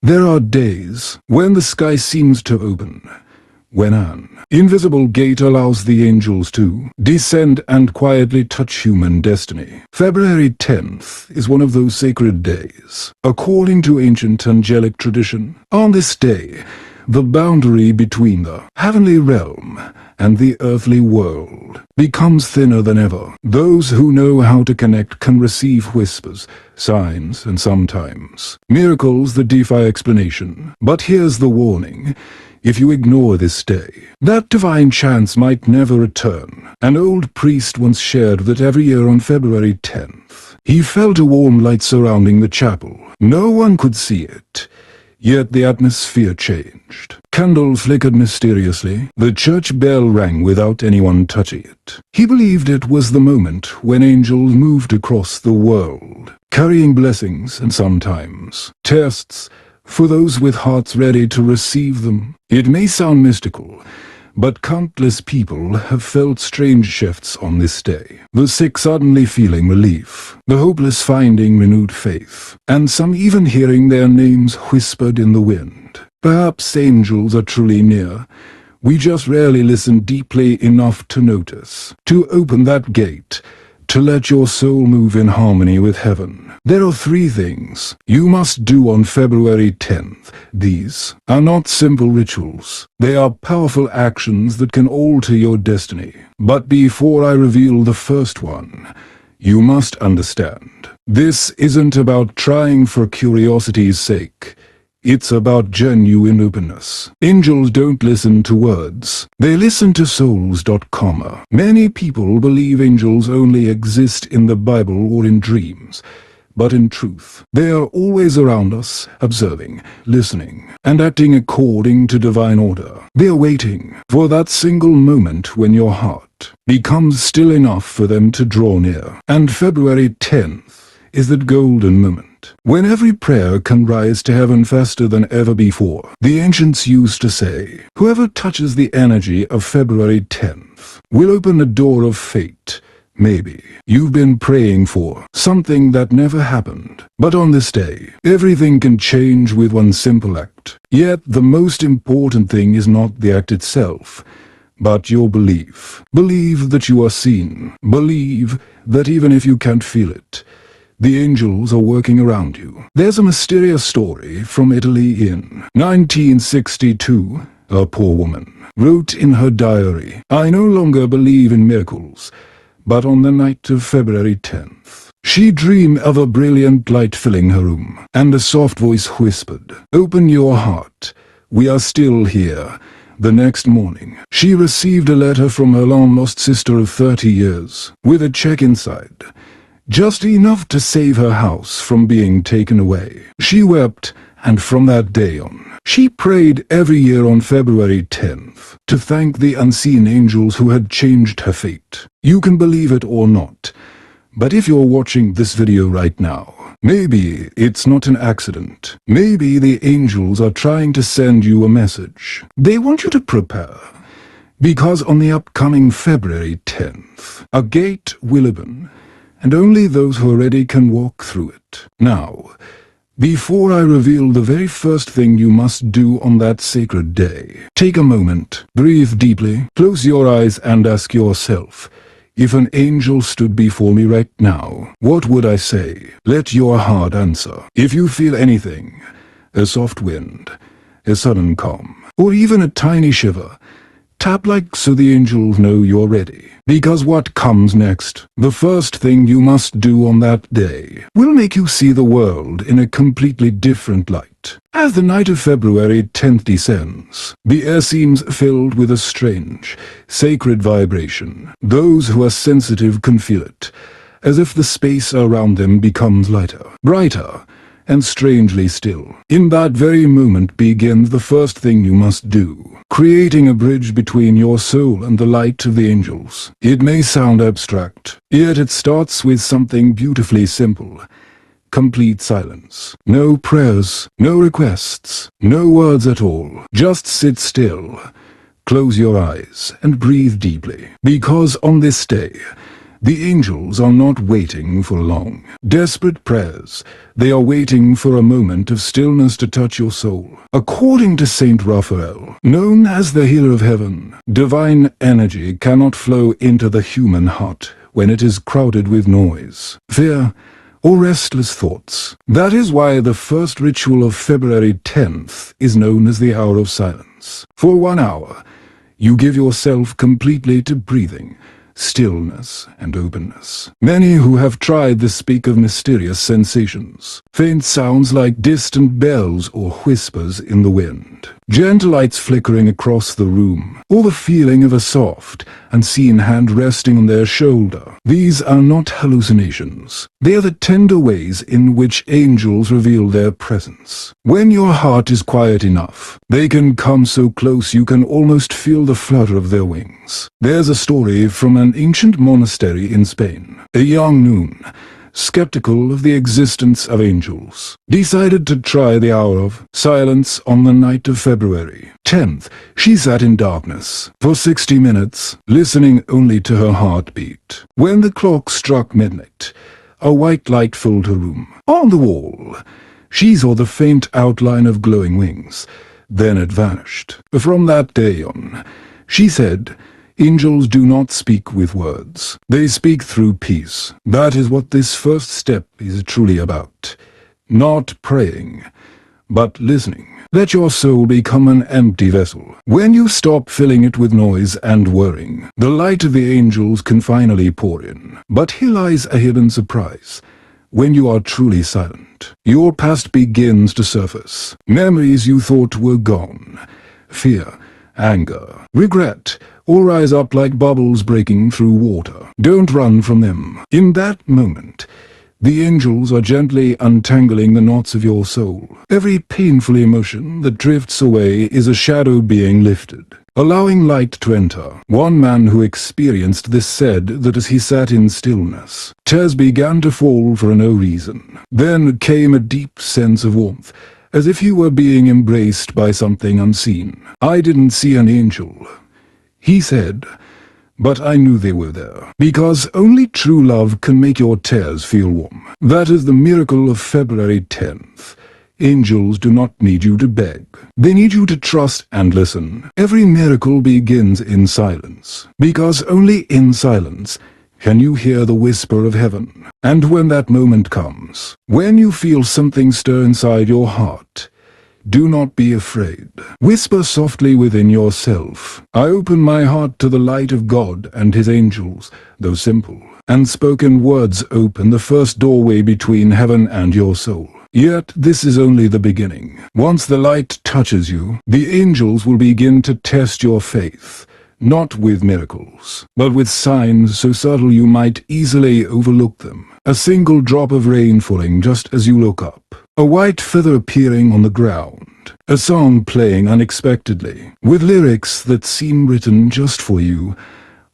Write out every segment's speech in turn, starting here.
There are days when the sky seems to open, when an invisible gate allows the angels to descend and quietly touch human destiny. February 10th is one of those sacred days. According to ancient angelic tradition, on this day, the boundary between the heavenly realm and the earthly world becomes thinner than ever. Those who know how to connect can receive whispers, signs, and sometimes miracles that defy explanation. But here's the warning. If you ignore this day, that divine chance might never return. An old priest once shared that every year on February 10th, he felt a warm light surrounding the chapel. No one could see it, yet the atmosphere changed. Candles flickered mysteriously. The church bell rang without anyone touching it. He believed it was the moment when angels moved across the world, carrying blessings and sometimes tests for those with hearts ready to receive them. It may sound mystical, but countless people have felt strange shifts on this day. The sick suddenly feeling relief, the hopeless finding renewed faith, and some even hearing their names whispered in the wind. Perhaps angels are truly near. We just rarely listen deeply enough to notice. To open that gate, to let your soul move in harmony with heaven, there are 3 things you must do on February 10th. These are not simple rituals. They are powerful actions that can alter your destiny. But before I reveal the first one, you must understand. This isn't about trying for curiosity's sake. It's about genuine openness. Angels don't listen to words. They listen to souls. Many people believe angels only exist in the Bible or in dreams. But in truth, they are always around us, observing, listening, and acting according to divine order. They are waiting for that single moment when your heart becomes still enough for them to draw near. And February 10th is that golden moment, when every prayer can rise to heaven faster than ever before. The ancients used to say, whoever touches the energy of February 10th will open a door of fate. Maybe you've been praying for something that never happened, but on this day, everything can change with one simple act. Yet the most important thing is not the act itself, but your belief. Believe that you are seen. Believe that even if you can't feel it, the angels are working around you. There's a mysterious story from Italy in 1962. A poor woman wrote in her diary, "I no longer believe in miracles, but on the night of February 10th, she dreamed of a brilliant light filling her room, and a soft voice whispered, 'Open your heart, we are still here.' The next morning, she received a letter from her long-lost sister of 30 years, with a check inside, just enough to save her house from being taken away. She wept, and from that day on, she prayed every year on February 10th to thank the unseen angels who had changed her fate. You can believe it or not, but if you're watching this video right now, maybe it's not an accident. Maybe the angels are trying to send you a message. They want you to prepare, because on the upcoming February 10th, a gate will open, and only those who are ready can walk through it. Now, before I reveal the very first thing you must do on that sacred day, take a moment, breathe deeply, close your eyes and ask yourself, if an angel stood before me right now, what would I say? Let your heart answer. If you feel anything, a soft wind, a sudden calm, or even a tiny shiver, tap like so the angels know you're ready. Because what comes next, the first thing you must do on that day, will make you see the world in a completely different light. As the night of February 10th descends, the air seems filled with a strange, sacred vibration. Those who are sensitive can feel it, as if the space around them becomes lighter, brighter, and strangely still. In that very moment begins the first thing you must do, creating a bridge between your soul and the light of the angels. It may sound abstract, yet it starts with something beautifully simple. Complete silence. No prayers, no requests, no words at all. Just sit still, close your eyes, and breathe deeply. Because on this day, The angels are not waiting for long, desperate prayers. They are waiting for a moment of stillness to touch your soul. According to Saint Raphael, known as the healer of heaven, divine energy cannot flow into the human heart when it is crowded with noise, fear, or restless thoughts. That is why the first ritual of February 10th is known as the hour of silence. For 1 hour, you give yourself completely to breathing, stillness, and openness. Many who have tried this speak of mysterious sensations, faint sounds like distant bells or whispers in the wind, gentle lights flickering across the room, or the feeling of a soft, unseen hand resting on their shoulder. These are not hallucinations. They are the tender ways in which angels reveal their presence. When your heart is quiet enough, they can come so close you can almost feel the flutter of their wings. There's a story from an ancient monastery in Spain. A young nun, skeptical of the existence of angels, decided to try the hour of silence on the night of February 10th. She sat in darkness for 60 minutes, listening only to her heartbeat. When the clock struck midnight, a white light filled her room. On the wall, she saw the faint outline of glowing wings. Then it vanished. From that day on, she said, angels do not speak with words. They speak through peace. That is what this first step is truly about. Not praying, but listening. Let your soul become an empty vessel. When you stop filling it with noise and worrying, the light of the angels can finally pour in. But here lies a hidden surprise. When you are truly silent, your past begins to surface. Memories you thought were gone. Fear, anger, regret, all rise up like bubbles breaking through water. Don't run from them. In that moment, the angels are gently untangling the knots of your soul. Every painful emotion that drifts away is a shadow being lifted, allowing light to enter. One man who experienced this said that as he sat in stillness, tears began to fall for no reason. Then came a deep sense of warmth, as if he were being embraced by something unseen. I didn't see an angel, he said, but I knew they were there, because only true love can make your tears feel warm. That is the miracle of February 10th. Angels do not need you to beg. They need you to trust and listen. Every miracle begins in silence, because only in silence can you hear the whisper of heaven. And when that moment comes, when you feel something stir inside your heart, do not be afraid. Whisper softly within yourself, I open my heart to the light of God and his angels. Though simple and spoken words open the first doorway between heaven and your soul. Yet this is only the beginning. Once the light touches you, the angels will begin to test your faith. Not with miracles, but with signs so subtle you might easily overlook them. A single drop of rain falling just as you look up. A white feather appearing on the ground. A song playing unexpectedly, with lyrics that seem written just for you.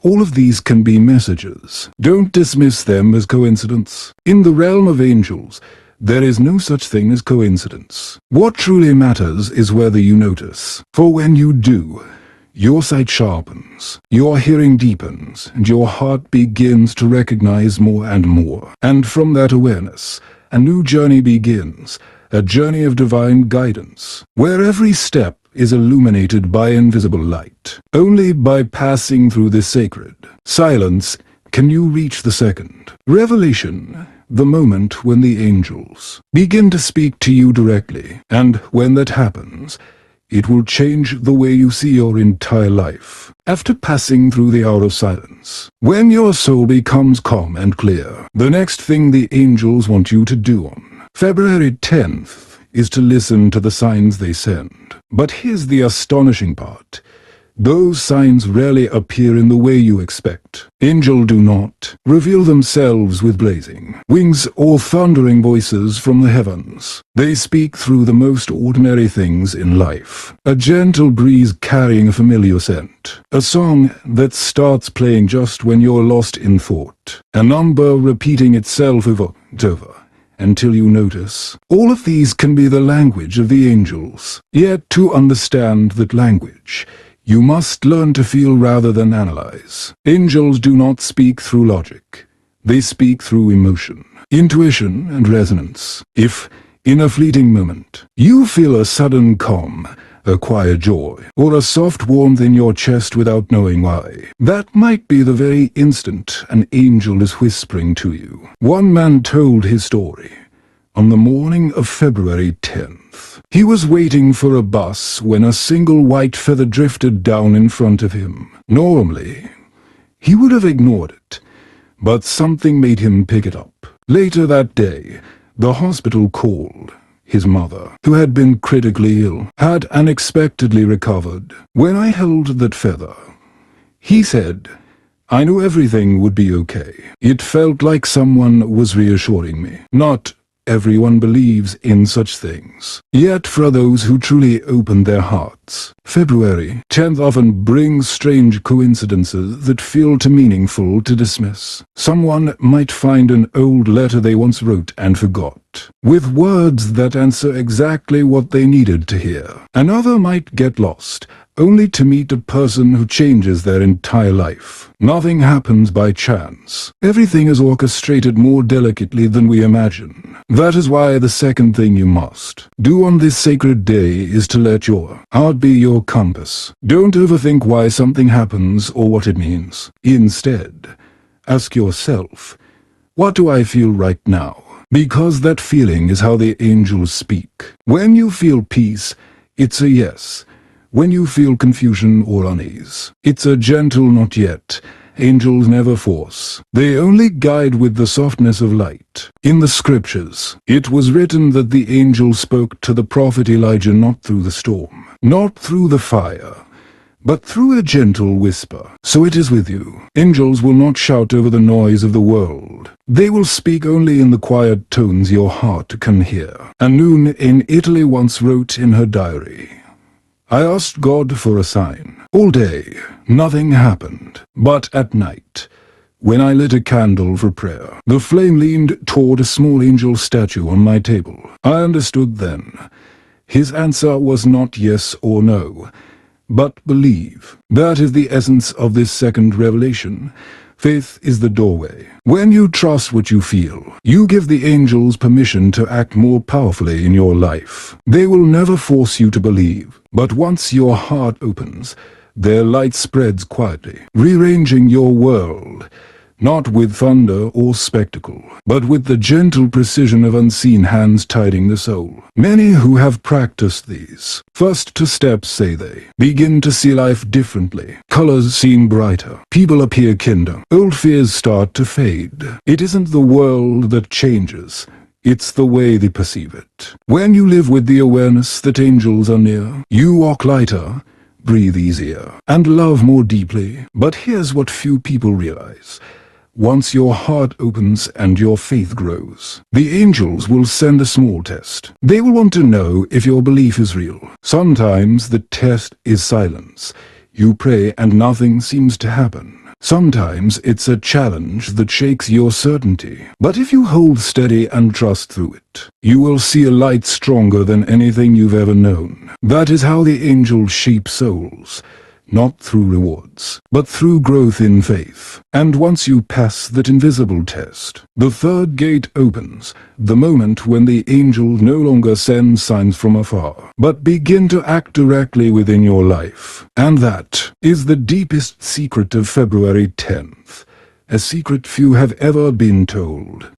All of these can be messages. Don't dismiss them as coincidence. In the realm of angels, there is no such thing as coincidence. What truly matters is whether you notice. For when you do, your sight sharpens, your hearing deepens, and your heart begins to recognize more and more. And from that awareness, a new journey begins, a journey of divine guidance, where every step is illuminated by invisible light. Only by passing through this sacred silence can you reach the second revelation, the moment when the angels begin to speak to you directly. And when that happens, it will change the way you see your entire life. After passing through the hour of silence, when your soul becomes calm and clear, the next thing the angels want you to do on February 10th is to listen to the signs they send. But here's the astonishing part. Those signs rarely appear in the way you expect. Angels do not reveal themselves with blazing wings or thundering voices from the heavens. They speak through the most ordinary things in life. A gentle breeze carrying a familiar scent. A song that starts playing just when you're lost in thought. A number repeating itself over and over until you notice. All of these can be the language of the angels. Yet to understand that language, You must learn to feel rather than analyze. Angels do not speak through logic. They speak through emotion, intuition, and resonance. If, in a fleeting moment, you feel a sudden calm, a quiet joy, or a soft warmth in your chest without knowing why, that might be the very instant an angel is whispering to you. One man told his story. On the morning of February 10th, he was waiting for a bus when a single white feather drifted down in front of him. Normally, he would have ignored it, but something made him pick it up. Later that day, the hospital called. His mother, who had been critically ill, had unexpectedly recovered. When I held that feather, he said, I knew everything would be okay. It felt like someone was reassuring me. Not everyone believes in such things. Yet for those who truly open their hearts, February 10th often brings strange coincidences that feel too meaningful to dismiss. Someone might find an old letter they once wrote and forgot, with words that answer exactly what they needed to hear. Another might get lost, only to meet a person who changes their entire life. Nothing happens by chance. Everything is orchestrated more delicately than we imagine. That is why the second thing you must do on this sacred day is to let your heart be your compass. Don't overthink why something happens or what it means. Instead, ask yourself, what do I feel right now? Because that feeling is how the angels speak. When you feel peace, it's a yes. When you feel confusion or unease, it's a gentle not yet. Angels never force. They only guide with the softness of light. In the scriptures, it was written that the angel spoke to the prophet Elijah not through the storm, not through the fire, but through a gentle whisper. So it is with you. Angels will not shout over the noise of the world. They will speak only in the quiet tones your heart can hear. Noon in Italy once wrote in her diary, I asked God for a sign. All day, nothing happened. But at night, when I lit a candle for prayer, the flame leaned toward a small angel statue on my table. I understood then. His answer was not yes or no, but believe. That is the essence of this second revelation. Faith is the doorway. When you trust what you feel, you give the angels permission to act more powerfully in your life. They will never force you to believe, but once your heart opens, their light spreads quietly, rearranging your world, not with thunder or spectacle, but with the gentle precision of unseen hands guiding the soul. Many who have practiced these first two steps, say they, begin to see life differently. Colors seem brighter. People appear kinder. Old fears start to fade. It isn't the world that changes. It's the way they perceive it. When you live with the awareness that angels are near, you walk lighter, breathe easier, and love more deeply. But here's what few people realize. Once your heart opens and your faith grows, the angels will send a small test. They will want to know if your belief is real. Sometimes the test is silence. You pray and nothing seems to happen. Sometimes it's a challenge that shakes your certainty. But if you hold steady and trust through it, you will see a light stronger than anything you've ever known. That is how the angels shape souls. Not through rewards, but through growth in faith. And once you pass that invisible test, the third gate opens, the moment when the angels no longer send signs from afar, but begin to act directly within your life. And that is the deepest secret of February 10th, a secret few have ever been told.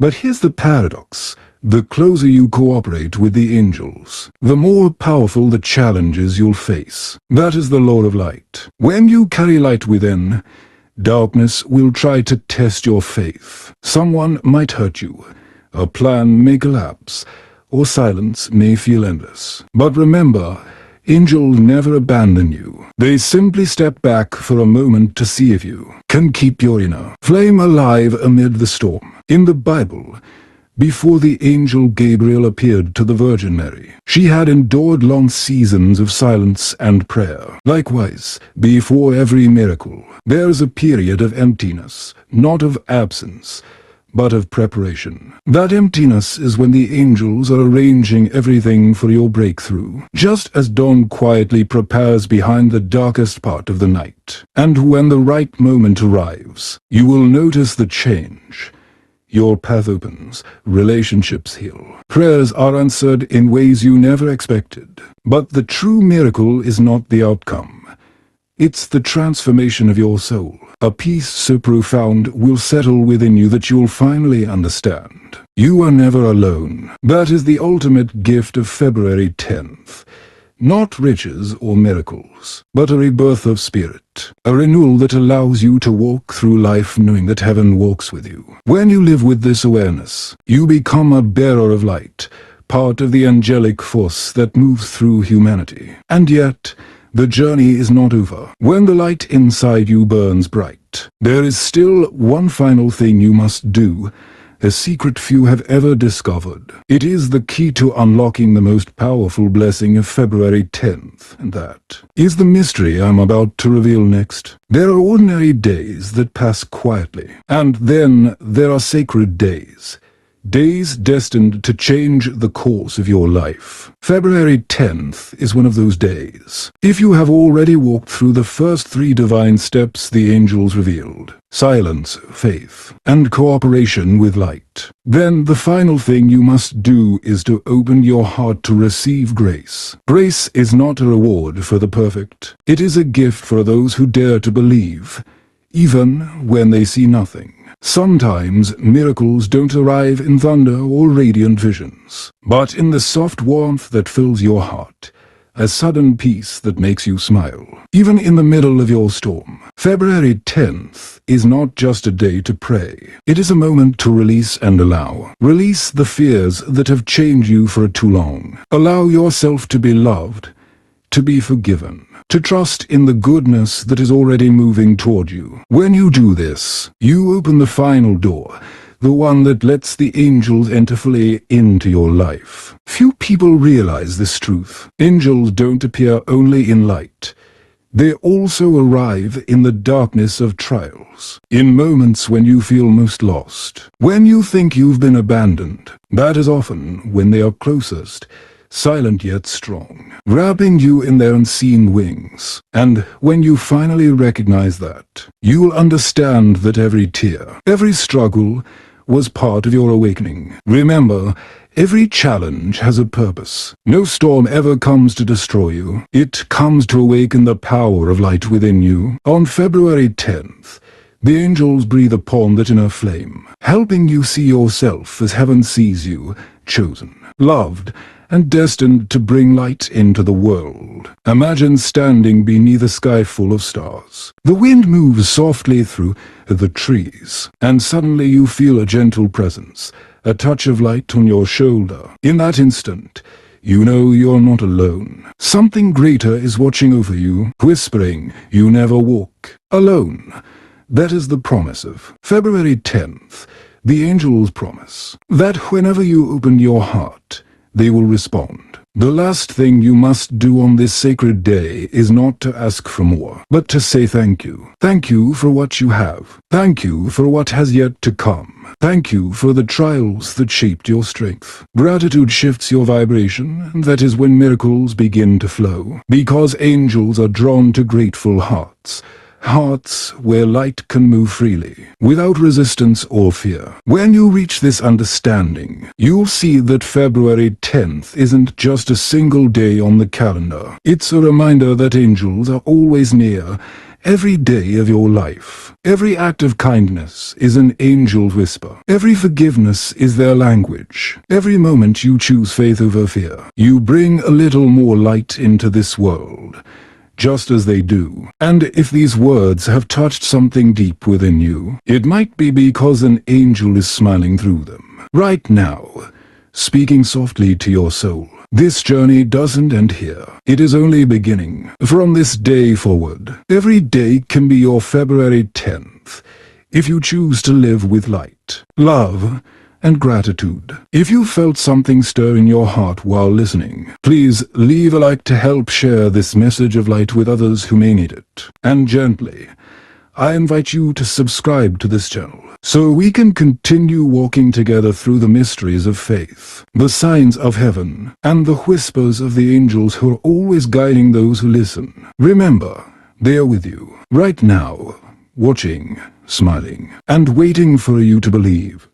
But here's the paradox. The closer you cooperate with the angels, the more powerful the challenges you'll face. That is the law of light. When you carry light within, darkness will try to test your faith. Someone might hurt you, a plan may collapse, or silence may feel endless. But remember, angels never abandon you. They simply step back for a moment to see if you can keep your inner flame alive amid the storm. In the Bible, before the angel Gabriel appeared to the Virgin Mary, she had endured long seasons of silence and prayer. Likewise, before every miracle, there is a period of emptiness, not of absence, but of preparation. That emptiness is when the angels are arranging everything for your breakthrough, just as dawn quietly prepares behind the darkest part of the night. And when the right moment arrives, you will notice the change. Your path opens, relationships heal, prayers are answered in ways you never expected. But the true miracle is not the outcome. It's the transformation of your soul. A peace so profound will settle within you that you'll finally understand. You are never alone. That is the ultimate gift of February 10th. Not riches or miracles, but a rebirth of spirit, a renewal that allows you to walk through life knowing that heaven walks with you. When you live with this awareness, you become a bearer of light, part of the angelic force that moves through humanity. And yet, the journey is not over. When the light inside you burns bright, there is still one final thing you must do, a secret few have ever discovered. It is the key to unlocking the most powerful blessing of February 10th, and that is the mystery I'm about to reveal next. There are ordinary days that pass quietly, and then there are sacred days. Days destined to change the course of your life. February 10th is one of those days. If you have already walked through the first 3 divine steps the angels revealed, silence, faith, and cooperation with light, then the final thing you must do is to open your heart to receive grace. Grace is not a reward for the perfect. It is a gift for those who dare to believe, even when they see nothing. Sometimes miracles don't arrive in thunder or radiant visions, but in the soft warmth that fills your heart, a sudden peace that makes you smile. Even in the middle of your storm, February 10th is not just a day to pray. It is a moment to release and allow. Release the fears that have chained you for too long. Allow yourself to be loved, to be forgiven, to trust in the goodness that is already moving toward you. When you do this, you open the final door, the one that lets the angels enter fully into your life. Few people realize this truth. Angels don't appear only in light. They also arrive in the darkness of trials, in moments when you feel most lost. When you think you've been abandoned, that is often when they are closest, silent yet strong, wrapping you in their unseen wings. And when you finally recognize that, you'll understand that every tear, every struggle, was part of your awakening. Remember, every challenge has a purpose. No storm ever comes to destroy you. It comes to awaken the power of light within you. On February 10th, the angels breathe upon that inner flame, helping you see yourself as heaven sees you, chosen, loved, and destined to bring light into the world. Imagine standing beneath a sky full of stars. The wind moves softly through the trees, and suddenly you feel a gentle presence, a touch of light on your shoulder. In that instant, you know you're not alone. Something greater is watching over you, whispering, "You never walk alone." That is the promise of February 10th, the angels promise that whenever you open your heart, they will respond. The last thing you must do on this sacred day is not to ask for more, but to say thank you. Thank you for what you have. Thank you for what has yet to come. Thank you for the trials that shaped your strength. Gratitude shifts your vibration, and that is when miracles begin to flow. Because angels are drawn to grateful hearts, hearts where light can move freely, without resistance or fear. When you reach this understanding, you'll see that February 10th isn't just a single day on the calendar. It's a reminder that angels are always near, every day of your life. Every act of kindness is an angel whisper. Every forgiveness is their language. Every moment you choose faith over fear, you bring a little more light into this world, just as they do. And if these words have touched something deep within you, it might be because an angel is smiling through them, right now, speaking softly to your soul. This journey doesn't end here. It is only beginning. From this day forward, every day can be your February 10th, if you choose to live with light, love, and gratitude. If you felt something stir in your heart while listening, please leave a like to help share this message of light with others who may need it. And gently, I invite you to subscribe to this channel, so we can continue walking together through the mysteries of faith, the signs of heaven, and the whispers of the angels who are always guiding those who listen. Remember, they are with you, right now, watching, smiling, and waiting for you to believe.